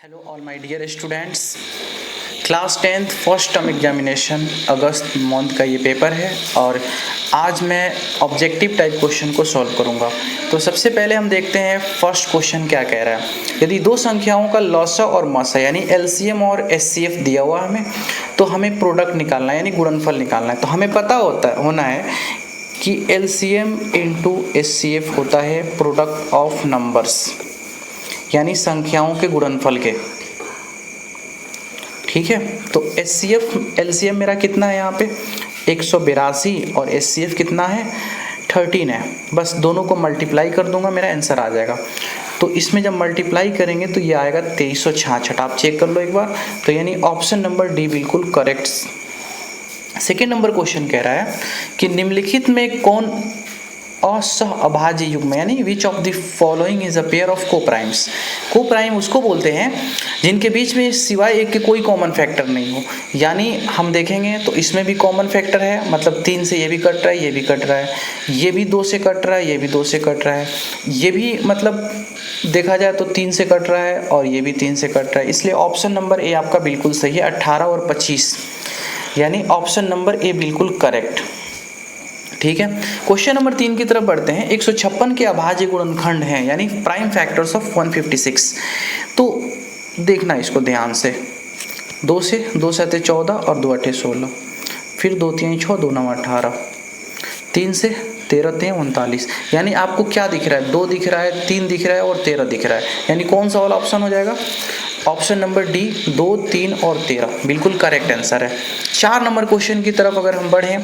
Hello all my dear students, class 10th first term examination अगस्त month का ये paper है और आज मैं ऑब्जेक्टिव टाइप क्वेश्चन को सॉल्व करूंगा। तो सबसे पहले हम देखते हैं फर्स्ट क्वेश्चन क्या कह रहा है। यदि दो संख्याओं का लॉसा और मासा यानी एलसीएम और एचसीएफ दिया हुआ हमें, तो हमें प्रोडक्ट निकालना है यानी गुणनफल निकालना है। तो हमें पता होना है कि एलसीएम इंटू एचसीएफ होता है प्रोडक्ट ऑफ नंबर्स यानी संख्याओं के गुणनफल के। ठीक है, तो एचसीएफ एलसीएम मेरा कितना है यहाँ पे 182 और एचसीएफ कितना है 13 है। बस दोनों को मल्टीप्लाई कर दूंगा, मेरा आंसर आ जाएगा। तो इसमें जब मल्टीप्लाई करेंगे तो ये आएगा 2366। आप चेक कर लो एक बार। तो यानी ऑप्शन नंबर डी बिल्कुल करेक्ट। सेकेंड नंबर क्वेश्चन कह रहा है कि निम्नलिखित में कौन असह अभाज्य युग्म यानी which of the following is a pair of coprimes. Coprime उसको बोलते हैं जिनके बीच में सिवाय एक के कोई कॉमन फैक्टर नहीं हो। यानी हम देखेंगे तो इसमें भी कॉमन फैक्टर है, मतलब 3 से ये भी कट रहा है, ये भी कट रहा है, ये भी 2 से कट रहा है, ये भी 2 से कट रहा है, ये भी मतलब देखा जाए तो 3 से कट रहा है और ये भी 3 से कट रहा है। इसलिए ऑप्शन नंबर ए आपका बिल्कुल सही है, 18 और 25 यानी ऑप्शन नंबर ए बिल्कुल करेक्ट। ठीक है, क्वेश्चन नंबर 3 की तरफ बढ़ते हैं। 156 के अभाज्य गुणनखंड हैं यानी प्राइम फैक्टर्स ऑफ 156। तो देखना इसको ध्यान से, 2 से 2 7 14 और 2 8 16, फिर 2 3 6 2 9 18, 3 से 13 3 39। यानी आपको क्या दिख रहा है, 2 दिख रहा है, 3 दिख रहा है और 13 दिख रहा है। यानी कौन सा वाला ऑप्शन हो जाएगा, ऑप्शन नंबर डी 2 3 और 13 बिल्कुल करेक्ट आंसर है। 4 नंबर क्वेश्चन की तरफ अगर हम बढ़ें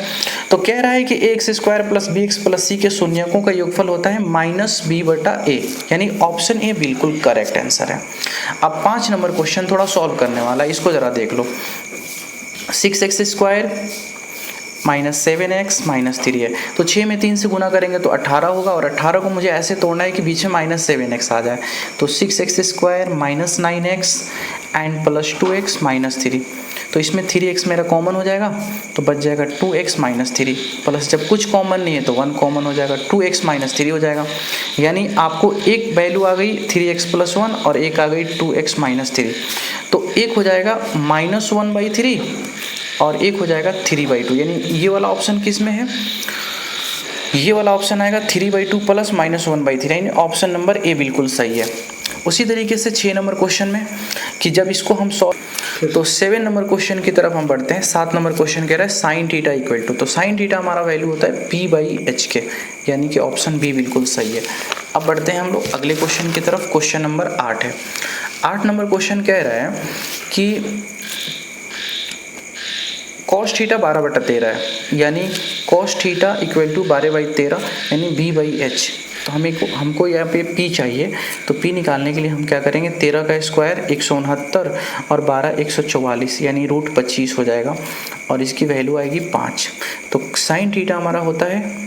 तो कह रहा है कि ax² + bx + c के शून्यकों का योगफल होता है -b/a यानी ऑप्शन ए बिल्कुल करेक्ट आंसर है। अब 5 नंबर क्वेश्चन थोड़ा सॉल्व करने वाला है, इसको जरा देख लो। 6x² -7x -3 है, तो 6 में 3 से गुना करेंगे तो 18 होगा और 18 को मुझे ऐसे तोड़ना है कि बीच में -7x आ जाए। तो 6x² -9x एंड +2x -3, तो इसमें 3x मेरा कॉमन हो जाएगा तो बच जाएगा 2x -3 प्लस जब कुछ कॉमन नहीं है तो 1 कॉमन हो जाएगा, 2x -3 हो जाएगा। यानी आपको एक वैल्यू आ गई 3x + 1 और एक आ गई 2x -3। तो एक हो जाएगा -1/3 और एक हो जाएगा 3/2। यानी ये वाला ऑप्शन किस में है, ये वाला ऑप्शन आएगा 3/2 प्लस -1/3 यानी ऑप्शन नंबर ए बिल्कुल सही है। उसी तरीके से 6 नंबर क्वेश्चन में कि जब इसको हम सॉल्व, तो 7 नंबर क्वेश्चन की तरफ हम बढ़ते हैं। 7 नंबर क्वेश्चन कह रहा है sin थीटा इक्वल टू, तो sin थीटा हमारा वैल्यू होता है p/h के, यानी कि ऑप्शन बी बिल्कुल सही है। अब बढ़ते हैं हम लोग अगले क्वेश्चन की तरफ। क्वेश्चन नंबर 8 है। 8 नंबर क्वेश्चन कह रहा है कि cos थीटा 12/13 है यानी cos थीटा इक्वल टू 12/13 यानी b/h। तो हमको यहाँ पे p चाहिए, तो p निकालने के लिए हम क्या करेंगे, 13 का स्क्वायर 169 और 12 144 यानी √25 हो जाएगा और इसकी वैल्यू आएगी 5। तो sin थीटा हमारा होता है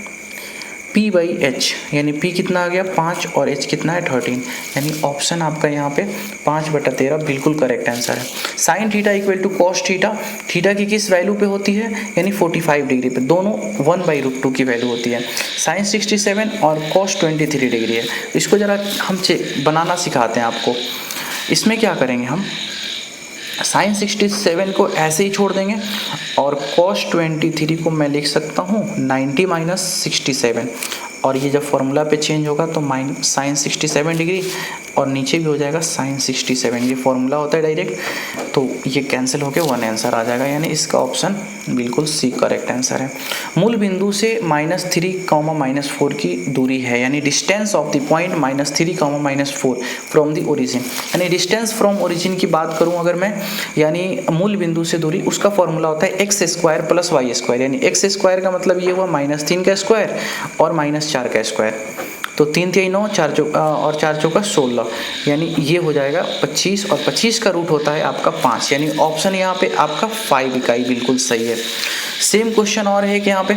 p/h यानी p कितना आ गया 5 और h कितना है 13 यानी ऑप्शन आपका यहाँ पे 5/13 बिल्कुल करेक्ट आंसर है। sin theta equal to cos theta, theta की किस वैल्यू पे होती है यानी 45 डिग्री पे, दोनों 1/√2 की वैल्यू होती है। sin 67 और cos 23 डिग्री है। इसको ज़रा हम बनाना सिखाते हैं आपको। इसमें क्या करेंगे, हम sin 67 को ऐसे ही छोड़ देंगे और cos 23 को मैं लिख सकता हूँ 90 - 67 और ये जब फॉर्मूला पे चेंज होगा तो sin 67 डिग्री और नीचे भी हो जाएगा sin 67। ये फॉर्मूला होता है डायरेक्ट, तो ये कैंसिल होकर 1 आंसर आ जाएगा यानी इसका ऑप्शन बिल्कुल सी करेक्ट आंसर है। मूल बिंदु से -3, -4 की दूरी है यानी distance of the point -3, -4 from the origin. यानी डिस्टेंस फ्रॉम ओरिजिन की बात करूं अगर मैं, यानी मूल बिंदु से दूरी, उसका फॉर्मूला होता है x² + y² यानी x² का मतलब ये हुआ -3 का स्क्वायर और -4 का स्क्वायर। तो 3 3 9 4 और 4 चौका 16 यानी ये हो जाएगा 25 और 25 का रूट होता है आपका 5 यानी ऑप्शन यहाँ पे आपका 5 इकाई बिल्कुल सही है। सेम क्वेश्चन और है कि यहाँ पे,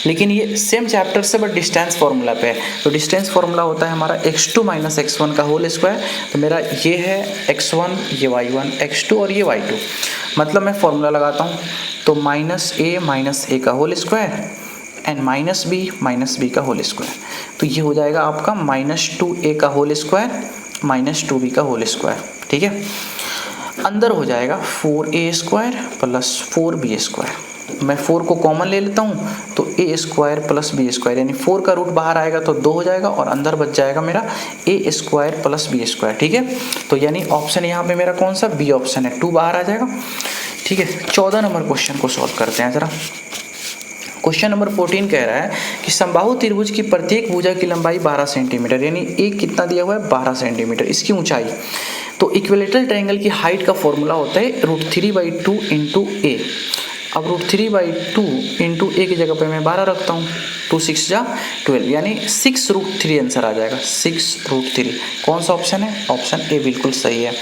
लेकिन ये सेम चैप्टर से बट डिस्टेंस फार्मूला पे है। तो डिस्टेंस फार्मूला होता है हमारा x2 - x1 का होल स्क्वायर। तो मेरा ये है x1, ये y1, x2 और ये y2। मतलब मैं फार्मूला लगाता हूँ तो -a का होल स्क्वायर एंड -b का होल स्क्वायर। तो ये हो जाएगा आपका -2a का होल स्क्वायर माइनस 2b का होल स्क्वायर। ठीक है, अंदर हो जाएगा 4a square plus 4b square. मैं 4 को कॉमन ले लेता हूँ तो a square plus b square, यानी 4 का रूट बाहर आएगा तो 2 हो जाएगा और अंदर बच जाएगा मेरा a square plus b square. ठीक है, तो यानी ऑप्शन यहाँ पे मेरा कौन सा, बी ऑप्शन है, 2 बाहर आ जाएगा। ठीक है, 14 नंबर क्वेश्चन को सॉल्व करते हैं जरा। क्वेश्चन नंबर 14 कह रहा है कि समबाहु त्रिभुज की प्रत्येक भुजा की लंबाई 12 सेंटीमीटर, यानी एक कितना दिया हुआ है 12 सेंटीमीटर, इसकी ऊंचाई। तो इक्विलेटरल ट्रायंगल की हाइट का फॉर्मूला होता है √3/2 इंटू ए। अब √3/2 इंटू ए की जगह पे मैं 12 रखता हूँ, 2 6 जा 12, यानी 6√3 आंसर आ जाएगा, 6√3। कौन सा ऑप्शन है, ऑप्शन ए बिल्कुल सही है।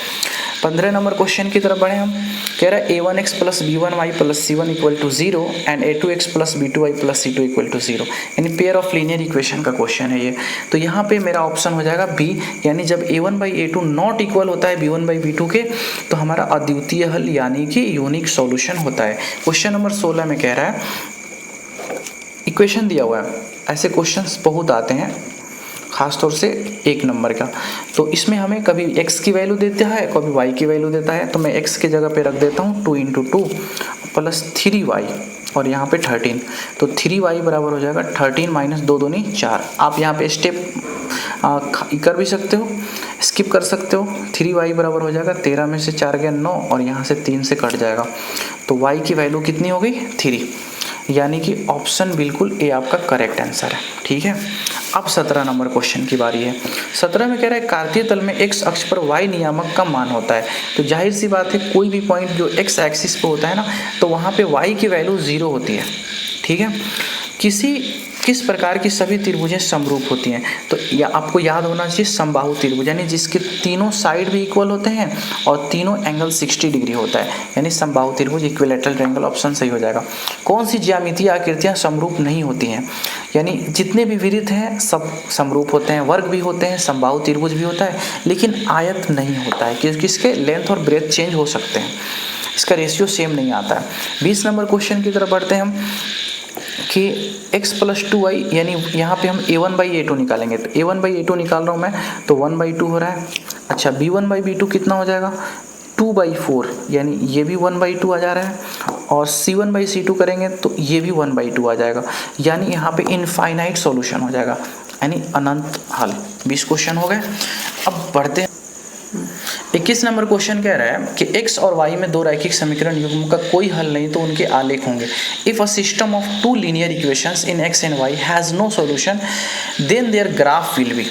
15 नंबर क्वेश्चन की तरफ बढ़े हम। कह रहा है a1x plus b1y plus c1 equal to 0 and a2x plus b2y plus c2 equal to 0, यानी पेयर ऑफ लीनियर इक्वेशन का क्वेश्चन है ये। तो यहाँ पे मेरा ऑप्शन हो जाएगा बी, यानी जब a1/a2 नॉट इक्वल होता है b1/b2 के तो हमारा अद्वितीय हल यानी कि यूनिक सॉल्यूशन होता है। क्वेश्चन नंबर 16 में कह रहा है, इक्वेशन दिया हुआ है, ऐसे क्वेश्चंस बहुत आते हैं खासतौर से 1 नंबर का। तो इसमें हमें कभी x की वैल्यू देता है, कभी y की वैल्यू देता है, तो मैं x की जगह पे रख देता हूँ 2 × 2 प्लस 3y और यहाँ पे 13, तो 3y बराबर हो जाएगा 13 माइनस 2 दूनी 4। आप यहाँ पे स्टेप कर भी सकते हो, स्किप कर सकते हो। 3y बराबर हो जाएगा 13 में से 4 गया 9 और यहाँ से 3 से कट जाएगा, तो y की वैल्यू कितनी हो गई 3, यानी कि ऑप्शन बिल्कुल ए आपका करेक्ट आंसर है। ठीक है, अब 17 नंबर क्वेश्चन की बारी है। 17 में कह रहा है कार्तीय तल में x अक्ष पर y नियामक का मान होता है। तो जाहिर सी बात है कोई भी पॉइंट जो x एक्सिस पे होता है ना, तो वहाँ पे y की वैल्यू 0 होती है। ठीक है, किस प्रकार की सभी त्रिभुजें समरूप होती हैं, तो आपको याद होना चाहिए समबाहु त्रिभुज, यानी जिसके तीनों साइड भी इक्वल होते हैं और तीनों एंगल 60 डिग्री होता है, यानी समबाहु त्रिभुज इक्विलेटरल ट्रायंगल, ऑप्शन सही हो जाएगा। कौन सी ज्यामितीय आकृतियां समरूप नहीं होती हैं, यानी जितने भी वृत्त हैं सब समरूप होते हैं, वर्ग भी होते हैं, समबाहु त्रिभुज भी होता है, लेकिन आयत नहीं होता है, किसके लेंथ और ब्रेथ चेंज हो सकते हैं, इसका रेशियो सेम नहीं आता है। 20 नंबर क्वेश्चन की तरफ बढ़ते हैं हम कि x प्लस 2y, यानी यहाँ पे हम a1/a2 निकालेंगे, तो a1/a2 निकाल रहा हूँ मैं, तो 1/2 हो रहा है। अच्छा, b1/b2 कितना हो जाएगा 2/4, यानी ये भी 1/2 आ जा रहा है, और c1/c2 करेंगे तो ये भी 1/2 आ जाएगा, यानी यहाँ पे इनफाइनाइट सॉल्यूशन हो जाएगा, यानी अनंत हल। 20 क्वेश्चन हो गए। अब बढ़ते हैं 21 नंबर क्वेश्चन कह रहा है कि x और y में दो रैखिक समीकरण युग्म का कोई हल नहीं तो उनके आलेख होंगे। If a system of 2 linear equations in x and y has no solution then their graph will be,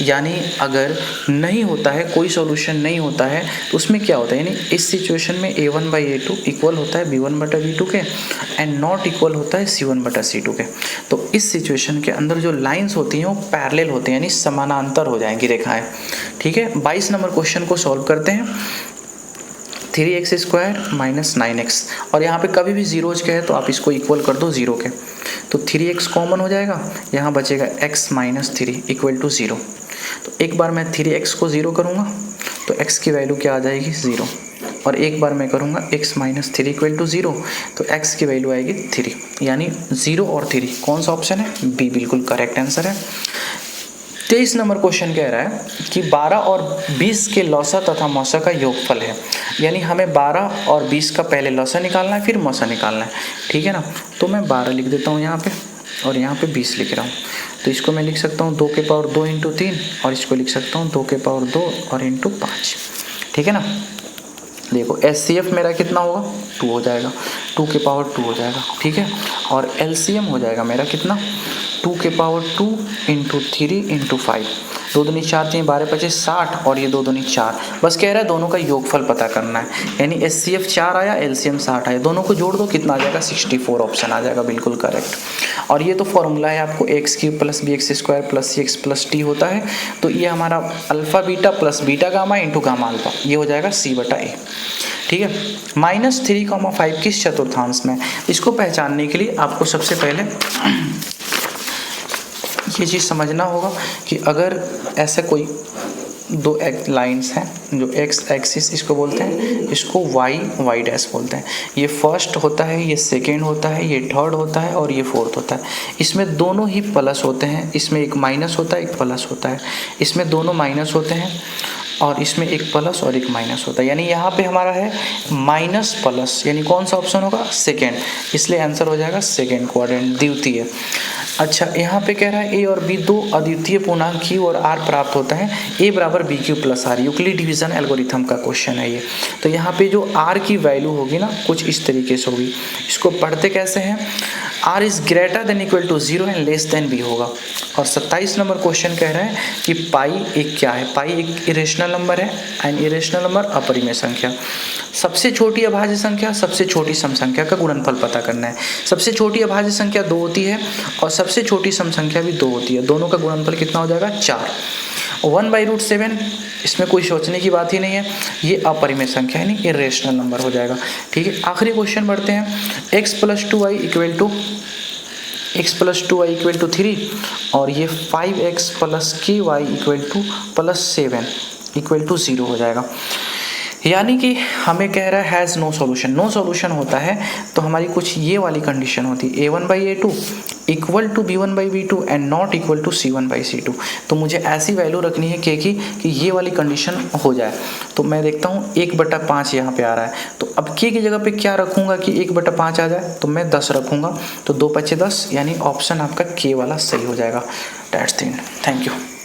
यानी अगर नहीं होता है, कोई सॉल्यूशन नहीं होता है तो उसमें क्या होता है, यानी इस सिचुएशन में a1/a2 इक्वल होता है b1/b2 के एंड नॉट इक्वल होता है c1/c2 के। तो इस सिचुएशन के अंदर जो लाइंस होती हैं वो पैरेलल होती हैं, यानी समानांतर हो जाएंगी रेखाएं। ठीक है, 22 नंबर क्वेश्चन को सॉल्व करते हैं। 3x² माइनस 9x, और यहाँ पे कभी भी जीरोज के है तो आप इसको इक्वल कर दो 0 के, तो 3x कॉमन हो जाएगा, यहाँ बचेगा x माइनस 3 इक्वल टू 0। तो एक बार मैं 3x को 0 करूँगा तो x की वैल्यू क्या आ जाएगी 0, और एक बार मैं करूँगा x माइनस 3 इक्वल टू 0 तो x की वैल्यू आएगी 3, यानी 0 और 3 कौन सा ऑप्शन है, बी बिल्कुल करेक्ट आंसर है। 23 नंबर क्वेश्चन कह रहा है कि 12 और 20 के लौसा तथा मौसा का योगफल है, यानी हमें 12 और 20 का पहले लौसा निकालना है फिर मौसा निकालना है। ठीक है ना, तो मैं 12 लिख देता हूँ यहाँ पे और यहाँ पे 20 लिख रहा हूँ, तो इसको मैं लिख सकता हूँ 2 के पावर 2 इंटू 3, और इसको लिख सकता हूँ 2 के पावर 2 और इंटू 5। ठीक है ना, देखो SCF मेरा कितना होगा 2 हो जाएगा, 2 के पावर 2 हो जाएगा। ठीक है, और LCM हो जाएगा मेरा कितना 2 के पावर 2 इंटू 3 इंटू 5, 2 दूनी 4 3 12 25 60, और ये 2 दूनी 4। बस कह रहा है दोनों का योगफल पता करना है, यानी SCF 4 आया, LCM 60 आया, दोनों को जोड़ दो कितना आ जाएगा 64, ऑप्शन आ जाएगा बिल्कुल करेक्ट। और ये तो फॉर्मूला है आपको x³ plus bx² plus cx plus t होता है, तो ये हमारा alpha beta plus beta gamma into gamma alpha, ये हो जाएगा c/a। ठीक है, -3,5 किस चतुर्थांश में, इसको पहचानने के लिए आपको सबसे पहले ये चीज़ समझना होगा कि अगर ऐसा कोई दो लाइंस हैं, जो एक्स एक्सिस इसको बोलते हैं, इसको वाई डैश बोलते हैं। ये फर्स्ट होता है, ये सेकेंड होता है, ये थर्ड होता है और ये फोर्थ होता है। इसमें दोनों ही प्लस होते हैं, इसमें एक माइनस होता है, एक प्लस होता है। इसमें दोनों माइनस होते हैं और इसमें एक प्लस और एक माइनस होता है। यानी यहाँ पे हमारा है माइनस प्लस, यानी कौन सा ऑप्शन होगा? सेकेंड। इसलिए आंसर हो जाएगा सेकेंड क्वाड्रेंट, द्वितीय। अच्छा, यहाँ पे कह रहा है ए और बी दो अद्वितीय पूर्णांक क्यू और आर प्राप्त होता है, ए बराबर B Q plus R. Euclid division algorithm का क्वेश्चन है ये। तो यहाँ पे जो आर की वैल्यू होगी ना, कुछ इस तरीके से होगी। इसको पढ़ते कैसे हैं? R is greater than equal to 0 and less than B होगा। और 27 नंबर क्वेश्चन कह रहा है कि पाई एक क्या है? पाई एक इरेशनल नंबर है, एंड इरेशनल नंबर अपरिमेय संख्या। सबसे छोटी अभाज्य संख्या, सबसे छोटी सम संख्या का गुणनफल पता करना है। सबसे छोटी अभाज्य संख्या 2 होती है और सबसे छोटी सम संख्या भी 2 होती है। दोनों का गुणनफल कितना हो जाएगा? 4। 1/√7, इसमें कोई सोचने की बात ही नहीं है, ये अपरिमेय संख्या यानी इरेशनल नंबर हो जाएगा। ठीक है, आखिरी क्वेश्चन बढ़ते हैं। x + 2y = 3 और ये 5x + ky = 7 = 0 हो जाएगा। यानी कि हमें कह रहा है has no solution. No solution होता है तो हमारी कुछ ये वाली कंडीशन होती है, a1/a2 = b1/b2 and not equal to c1/c2। तो मुझे ऐसी वैल्यू रखनी है k की कि ये वाली कंडीशन हो जाए। तो मैं देखता हूँ 1/5 यहाँ पे आ रहा है, तो अब k की जगह पे क्या रखूँगा कि 1/5 आ जाए? तो मैं 10 रखूँगा। तो 2 × 5 = 10, यानी ऑप्शन आपका k वाला सही हो जाएगा। That's it, thank you.